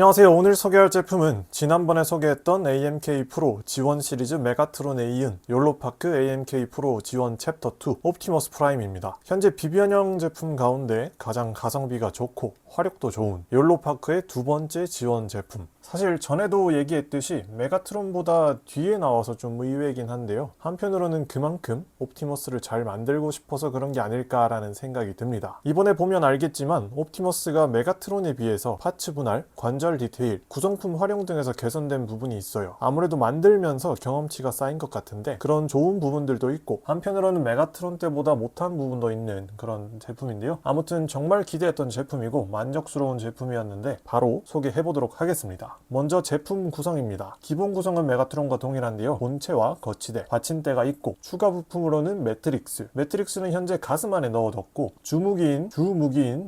안녕하세요. 오늘 소개할 제품은 지난번에 소개했던 AMK 프로 지원 시리즈 메가트론에 이은 욜로파크 AMK 프로 지원 챕터 2 옵티머스 프라임입니다. 현재 비변형 제품 가운데 가장 가성비가 좋고 화력도 좋은 욜로파크의 두 번째 지원 제품. 사실 전에도 얘기했듯이 메가트론보다 뒤에 나와서 좀 의외이긴 한데요. 한편으로는 그만큼 옵티머스를 잘 만들고 싶어서 그런 게 아닐까라는 생각이 듭니다. 이번에 보면 알겠지만 옵티머스가 메가트론에 비해서 파츠 분할, 관절 디테일, 구성품 활용 등에서 개선된 부분이 있어요. 아무래도 만들면서 경험치가 쌓인 것 같은데 그런 좋은 부분들도 있고, 한편으로는 메가트론 때보다 못한 부분도 있는 그런 제품인데요. 아무튼 정말 기대했던 제품이고 만족스러운 제품이었는데 바로 소개해보도록 하겠습니다. 먼저 제품 구성입니다. 기본 구성은 메가트론과 동일한데요. 본체와 거치대, 받침대가 있고 추가 부품으로는 매트릭스는 현재 가슴 안에 넣어뒀고 주무기인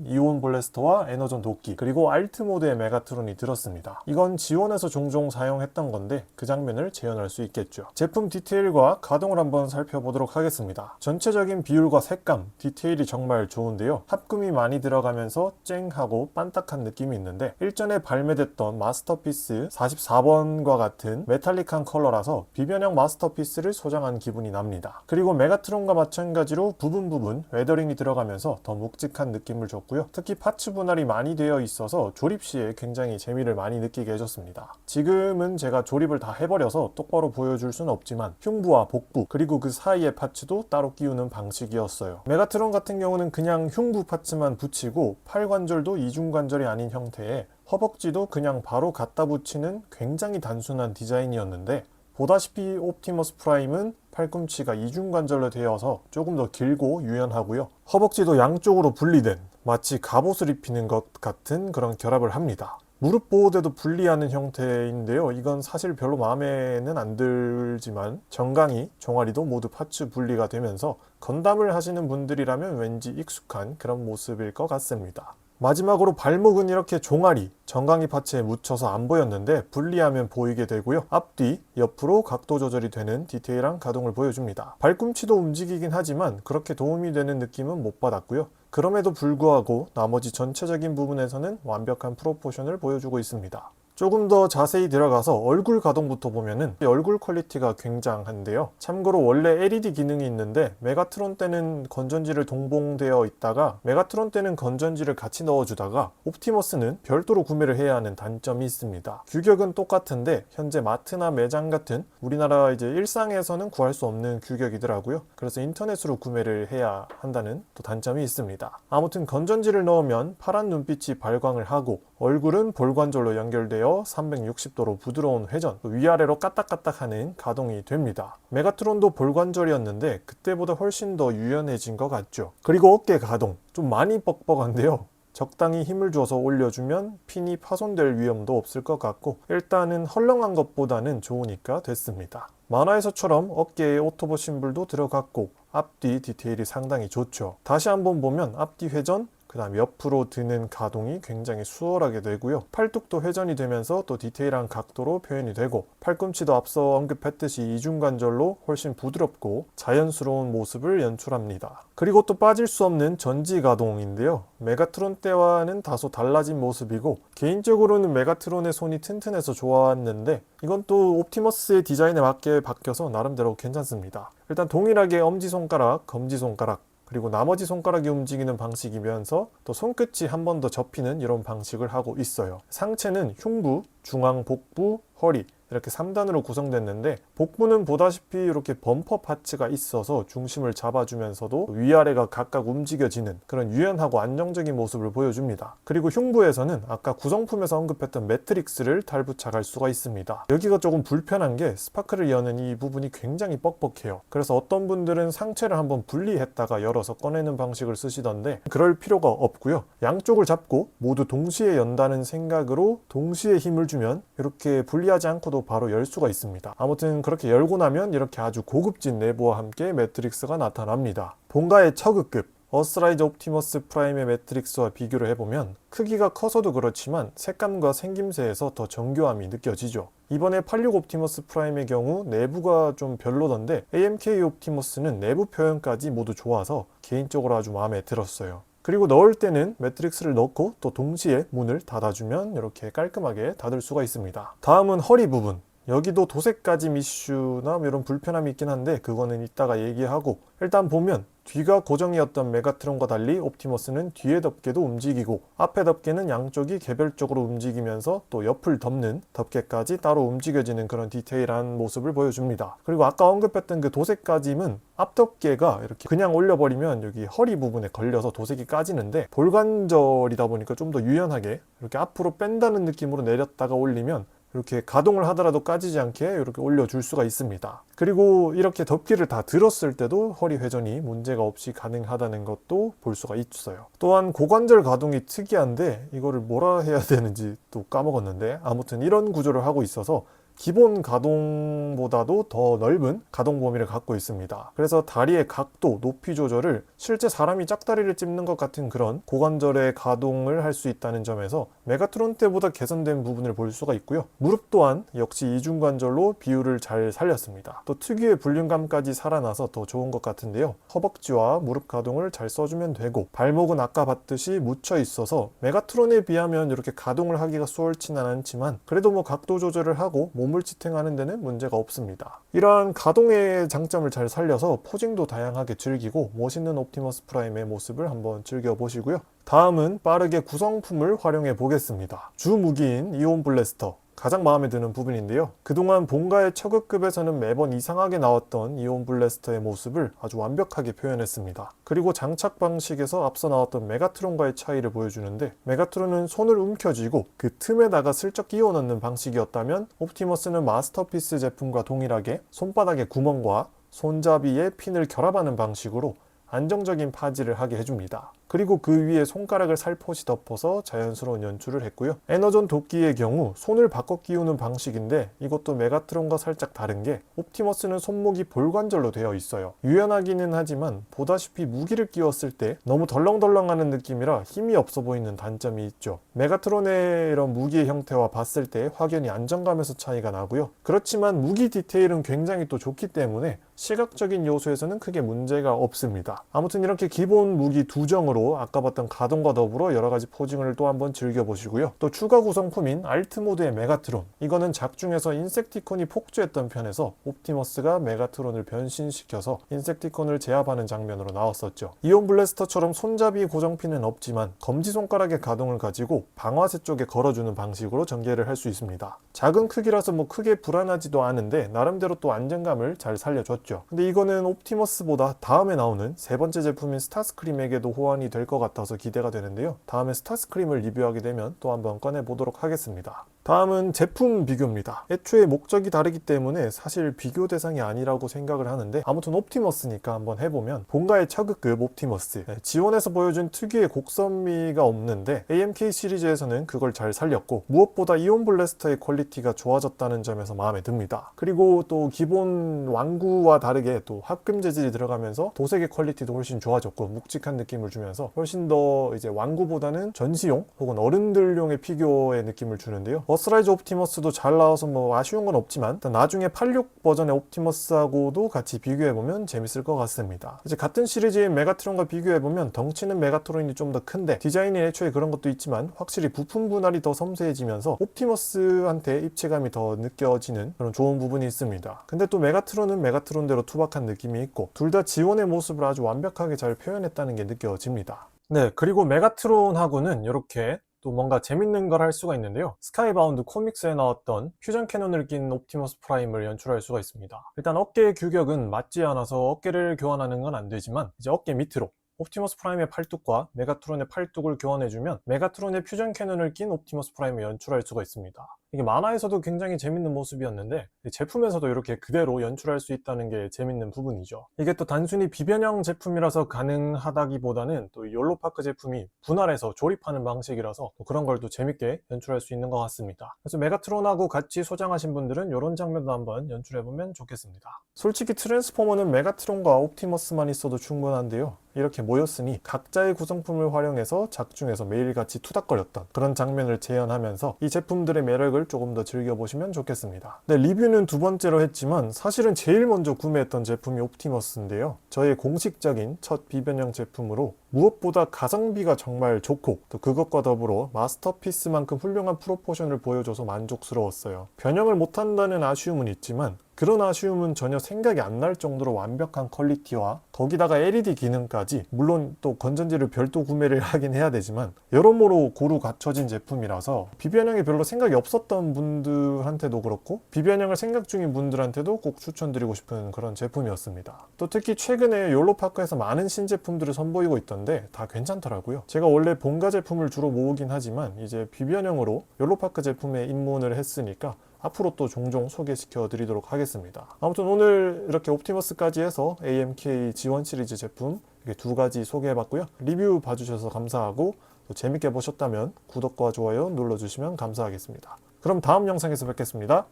이온 블래스터와 에너전 도끼, 그리고 알트 모드의 메가트론이 들었습니다. 이건 지원에서 종종 사용했던 건데 그 장면을 재현할 수 있겠죠. 제품 디테일과 가동을 한번 살펴보도록 하겠습니다. 전체적인 비율과 색감, 디테일이 정말 좋은데요. 합금이 많이 들어가면서 쨍하고 반딱한 느낌이 있는데 일전에 발매됐던 마스터피스 44번과 같은 메탈릭한 컬러라서 비변형 마스터피스를 소장한 기분이 납니다. 그리고 메가트론과 마찬가지로 부분 웨더링이 들어가면서 더 묵직한 느낌을 줬고요. 특히 파츠 분할이 많이 되어 있어서 조립 시에 굉장히 재미를 많이 느끼게 해줬습니다. 지금은 제가 조립을 다 해버려서 똑바로 보여줄 수는 없지만 흉부와 복부 그리고 그 사이의 파츠도 따로 끼우는 방식이었어요. 메가트론 같은 경우는 그냥 흉부 파츠만 붙이고 팔관절도 이중관절이 아닌 형태에 허벅지도 그냥 바로 갖다 붙이는 굉장히 단순한 디자인이었는데, 보다시피 옵티머스 프라임은 팔꿈치가 이중관절로 되어서 조금 더 길고 유연하고요. 허벅지도 양쪽으로 분리된 마치 갑옷을 입히는 것 같은 그런 결합을 합니다. 무릎 보호대도 분리하는 형태인데요. 이건 사실 별로 마음에는 안 들지만 정강이, 종아리도 모두 파츠 분리가 되면서 건담을 하시는 분들이라면 왠지 익숙한 그런 모습일 것 같습니다. 마지막으로 발목은 이렇게 종아리, 정강이 파츠에 묻혀서 안 보였는데 분리하면 보이게 되고요. 앞뒤, 옆으로 각도 조절이 되는 디테일한 가동을 보여줍니다. 발꿈치도 움직이긴 하지만 그렇게 도움이 되는 느낌은 못 받았고요. 그럼에도 불구하고 나머지 전체적인 부분에서는 완벽한 프로포션을 보여주고 있습니다. 조금 더 자세히 들어가서 얼굴 가동부터 보면은 얼굴 퀄리티가 굉장한데요. 참고로 원래 LED 기능이 있는데 메가트론 때는 건전지를 동봉되어 있다가 메가트론 때는 건전지를 같이 넣어주다가 옵티머스는 별도로 구매를 해야 하는 단점이 있습니다. 규격은 똑같은데 현재 마트나 매장 같은 우리나라 이제 일상에서는 구할 수 없는 규격이더라고요. 그래서 인터넷으로 구매를 해야 한다는 또 단점이 있습니다. 아무튼 건전지를 넣으면 파란 눈빛이 발광을 하고 얼굴은 볼관절로 연결되어 360도로 부드러운 회전, 위아래로 까딱까딱하는 가동이 됩니다. 메가트론도 볼관절이었는데 그때보다 훨씬 더 유연해진 것 같죠. 그리고 어깨 가동, 좀 많이 뻑뻑한데요. 적당히 힘을 줘서 올려주면 핀이 파손될 위험도 없을 것 같고 일단은 헐렁한 것보다는 좋으니까 됐습니다. 만화에서처럼 어깨에 오토보 심볼도 들어갔고 앞뒤 디테일이 상당히 좋죠. 다시 한번 보면 앞뒤 회전, 그 다음 옆으로 드는 가동이 굉장히 수월하게 되고요. 팔뚝도 회전이 되면서 또 디테일한 각도로 표현이 되고 팔꿈치도 앞서 언급했듯이 이중관절로 훨씬 부드럽고 자연스러운 모습을 연출합니다. 그리고 또 빠질 수 없는 전지 가동인데요. 메가트론 때와는 다소 달라진 모습이고 개인적으로는 메가트론의 손이 튼튼해서 좋았는데 이건 또 옵티머스의 디자인에 맞게 바뀌어서 나름대로 괜찮습니다. 일단 동일하게 엄지손가락, 검지손가락 그리고 나머지 손가락이 움직이는 방식이면서 또 손끝이 한 번 더 접히는 이런 방식을 하고 있어요. 상체는 흉부, 중앙, 복부, 허리 이렇게 3단으로 구성됐는데 복부는 보다시피 이렇게 범퍼 파츠가 있어서 중심을 잡아주면서도 위아래가 각각 움직여지는 그런 유연하고 안정적인 모습을 보여줍니다. 그리고 흉부에서는 아까 구성품에서 언급했던 매트릭스를 탈부착할 수가 있습니다. 여기가 조금 불편한 게 스파크를 여는 이 부분이 굉장히 뻑뻑해요. 그래서 어떤 분들은 상체를 한번 분리했다가 열어서 꺼내는 방식을 쓰시던데 그럴 필요가 없고요. 양쪽을 잡고 모두 동시에 연다는 생각으로 동시에 힘을 주면 이렇게 분리하지 않고도 바로 열 수가 있습니다. 아무튼 그렇게 열고 나면 이렇게 아주 고급진 내부와 함께 매트릭스가 나타납니다. 본가의 처그급 어스라이즈 옵티머스 프라임의 매트릭스와 비교를 해보면 크기가 커서도 그렇지만 색감과 생김새에서 더 정교함이 느껴지죠. 이번에 86 옵티머스 프라임의 경우 내부가 좀 별로던데 AMK 옵티머스는 내부 표현까지 모두 좋아서 개인적으로 아주 마음에 들었어요. 그리고 넣을 때는 매트릭스를 넣고 또 동시에 문을 닫아주면 이렇게 깔끔하게 닫을 수가 있습니다. 다음은 허리 부분. 여기도 도색까지 이슈나 이런 불편함이 있긴 한데 그거는 이따가 얘기하고, 일단 보면 뒤가 고정이었던 메가트론과 달리 옵티머스는 뒤에 덮개도 움직이고 앞에 덮개는 양쪽이 개별적으로 움직이면서 또 옆을 덮는 덮개까지 따로 움직여지는 그런 디테일한 모습을 보여줍니다. 그리고 아까 언급했던 그 도색까짐은 앞덮개가 이렇게 그냥 올려버리면 여기 허리 부분에 걸려서 도색이 까지는데, 볼관절이다 보니까 좀 더 유연하게 이렇게 앞으로 뺀다는 느낌으로 내렸다가 올리면 이렇게 가동을 하더라도 까지지 않게 이렇게 올려줄 수가 있습니다. 그리고 이렇게 덮개를 다 들었을 때도 허리 회전이 문제가 없이 가능하다는 것도 볼 수가 있어요. 또한 고관절 가동이 특이한데 이거를 뭐라 해야 되는지 또 까먹었는데, 아무튼 이런 구조를 하고 있어서 기본 가동보다도 더 넓은 가동 범위를 갖고 있습니다. 그래서 다리의 각도, 높이 조절을 실제 사람이 짝다리를 찝는 것 같은 그런 고관절의 가동을 할 수 있다는 점에서 메가트론 때보다 개선된 부분을 볼 수가 있고요. 무릎 또한 역시 이중관절로 비율을 잘 살렸습니다. 또 특유의 불륜감까지 살아나서 더 좋은 것 같은데요. 허벅지와 무릎 가동을 잘 써주면 되고, 발목은 아까 봤듯이 묻혀 있어서 메가트론에 비하면 이렇게 가동을 하기가 수월치는 않지만 그래도 뭐 각도 조절을 하고 몸을 지탱하는 데는 문제가 없습니다. 이러한 가동의 장점을 잘 살려서 포징도 다양하게 즐기고 멋있는 옵티머스 프라임의 모습을 한번 즐겨보시고요. 다음은 빠르게 구성품을 활용해 보겠습니다. 주 무기인 이온 블래스터, 가장 마음에 드는 부분인데요. 그동안 본가의 처급급에서는 매번 이상하게 나왔던 이온 블래스터의 모습을 아주 완벽하게 표현했습니다. 그리고 장착 방식에서 앞서 나왔던 메가트론과의 차이를 보여주는데, 메가트론은 손을 움켜쥐고 그 틈에다가 슬쩍 끼워 넣는 방식이었다면 옵티머스는 마스터피스 제품과 동일하게 손바닥에 구멍과 손잡이에 핀을 결합하는 방식으로 안정적인 파지를 하게 해줍니다. 그리고 그 위에 손가락을 살포시 덮어서 자연스러운 연출을 했고요. 에너전 도끼의 경우 손을 바꿔 끼우는 방식인데, 이것도 메가트론과 살짝 다른 게 옵티머스는 손목이 볼관절로 되어 있어요. 유연하기는 하지만 보다시피 무기를 끼웠을 때 너무 덜렁덜렁하는 느낌이라 힘이 없어 보이는 단점이 있죠. 메가트론의 이런 무기의 형태와 봤을 때 확연히 안정감에서 차이가 나고요. 그렇지만 무기 디테일은 굉장히 또 좋기 때문에 시각적인 요소에서는 크게 문제가 없습니다. 아무튼 이렇게 기본 무기 두 정으로 아까 봤던 가동과 더불어 여러가지 포징을 또 한번 즐겨보시고요. 또 추가 구성품인 알트 모드의 메가트론, 이거는 작중에서 인섹티콘이 폭주했던 편에서 옵티머스가 메가트론을 변신시켜서 인섹티콘을 제압하는 장면으로 나왔었죠. 이온 블래스터처럼 손잡이 고정핀은 없지만 검지손가락의 가동을 가지고 방아쇠 쪽에 걸어주는 방식으로 전개를 할 수 있습니다. 작은 크기라서 뭐 크게 불안하지도 않은데 나름대로 또 안정감을 잘 살려줬죠. 근데 이거는 옵티머스보다 다음에 나오는 세 번째 제품인 스타스크림에게도 호환이 될 것 같아서 기대가 되는데요. 다음에 스타스크림을 리뷰하게 되면 또 한번 꺼내보도록 하겠습니다. 다음은 제품 비교입니다. 애초에 목적이 다르기 때문에 사실 비교 대상이 아니라고 생각을 하는데, 아무튼 옵티머스니까 한번 해보면 본가의 처급급 옵티머스, 지원에서 보여준 특유의 곡선미가 없는데 AMK 시리즈에서는 그걸 잘 살렸고, 무엇보다 이온 블래스터의 퀄리티가 좋아졌다는 점에서 마음에 듭니다. 그리고 또 기본 완구와 다르게 또 합금 재질이 들어가면서 도색의 퀄리티도 훨씬 좋아졌고 묵직한 느낌을 주면서 훨씬 더 이제 완구보다는 전시용 혹은 어른들용의 피규어의 느낌을 주는데요. 버스라이즈 옵티머스도 잘 나와서 뭐 아쉬운 건 없지만 나중에 86 버전의 옵티머스하고도 같이 비교해보면 재밌을 것 같습니다. 이제 같은 시리즈인 메가트론과 비교해보면 덩치는 메가트론이 좀 더 큰데 디자인이 애초에 그런 것도 있지만 확실히 부품 분할이 더 섬세해지면서 옵티머스한테 입체감이 더 느껴지는 그런 좋은 부분이 있습니다. 근데 또 메가트론은 메가트론대로 투박한 느낌이 있고 둘 다 지원의 모습을 아주 완벽하게 잘 표현했다는 게 느껴집니다. 네, 그리고 메가트론하고는 이렇게 또 뭔가 재밌는 걸 할 수가 있는데요. 스카이바운드 코믹스에 나왔던 퓨전 캐논을 낀 옵티머스 프라임을 연출할 수가 있습니다. 일단 어깨의 규격은 맞지 않아서 어깨를 교환하는 건 안 되지만 이제 어깨 밑으로 옵티머스 프라임의 팔뚝과 메가트론의 팔뚝을 교환해주면 메가트론의 퓨전 캐논을 낀 옵티머스 프라임을 연출할 수가 있습니다. 이게 만화에서도 굉장히 재밌는 모습이었는데 제품에서도 이렇게 그대로 연출할 수 있다는 게 재밌는 부분이죠. 이게 또 단순히 비변형 제품이라서 가능하다기보다는 또 욜로파크 제품이 분할해서 조립하는 방식이라서 또 그런 걸 또 재밌게 연출할 수 있는 것 같습니다. 그래서 메가트론하고 같이 소장하신 분들은 이런 장면도 한번 연출해보면 좋겠습니다. 솔직히 트랜스포머는 메가트론과 옵티머스만 있어도 충분한데요. 이렇게 모였으니 각자의 구성품을 활용해서 작중에서 매일같이 투닥거렸던 그런 장면을 재현하면서 이 제품들의 매력을 조금 더 즐겨보시면 좋겠습니다. 네, 리뷰는 두 번째로 했지만 사실은 제일 먼저 구매했던 제품이 옵티머스인데요. 저의 공식적인 첫 비변형 제품으로 무엇보다 가성비가 정말 좋고 또 그것과 더불어 마스터피스만큼 훌륭한 프로포션을 보여줘서 만족스러웠어요. 변형을 못한다는 아쉬움은 있지만 그런 아쉬움은 전혀 생각이 안 날 정도로 완벽한 퀄리티와 거기다가 LED 기능까지, 물론 또 건전지를 별도 구매를 하긴 해야 되지만 여러모로 고루 갖춰진 제품이라서 비변형이 별로 생각이 없었던 분들한테도 그렇고 비변형을 생각 중인 분들한테도 꼭 추천드리고 싶은 그런 제품이었습니다. 또 특히 최근에 욜로파크에서 많은 신제품들을 선보이고 있던데 다 괜찮더라고요. 제가 원래 본가 제품을 주로 모으긴 하지만 이제 비변형으로 욜로파크 제품에 입문을 했으니까 앞으로 또 종종 소개시켜 드리도록 하겠습니다. 아무튼 오늘 이렇게 옵티머스까지 해서 AMK 지원 시리즈 제품 이렇게 두 가지 소개해봤고요. 리뷰 봐주셔서 감사하고 또 재밌게 보셨다면 구독과 좋아요 눌러주시면 감사하겠습니다. 그럼 다음 영상에서 뵙겠습니다.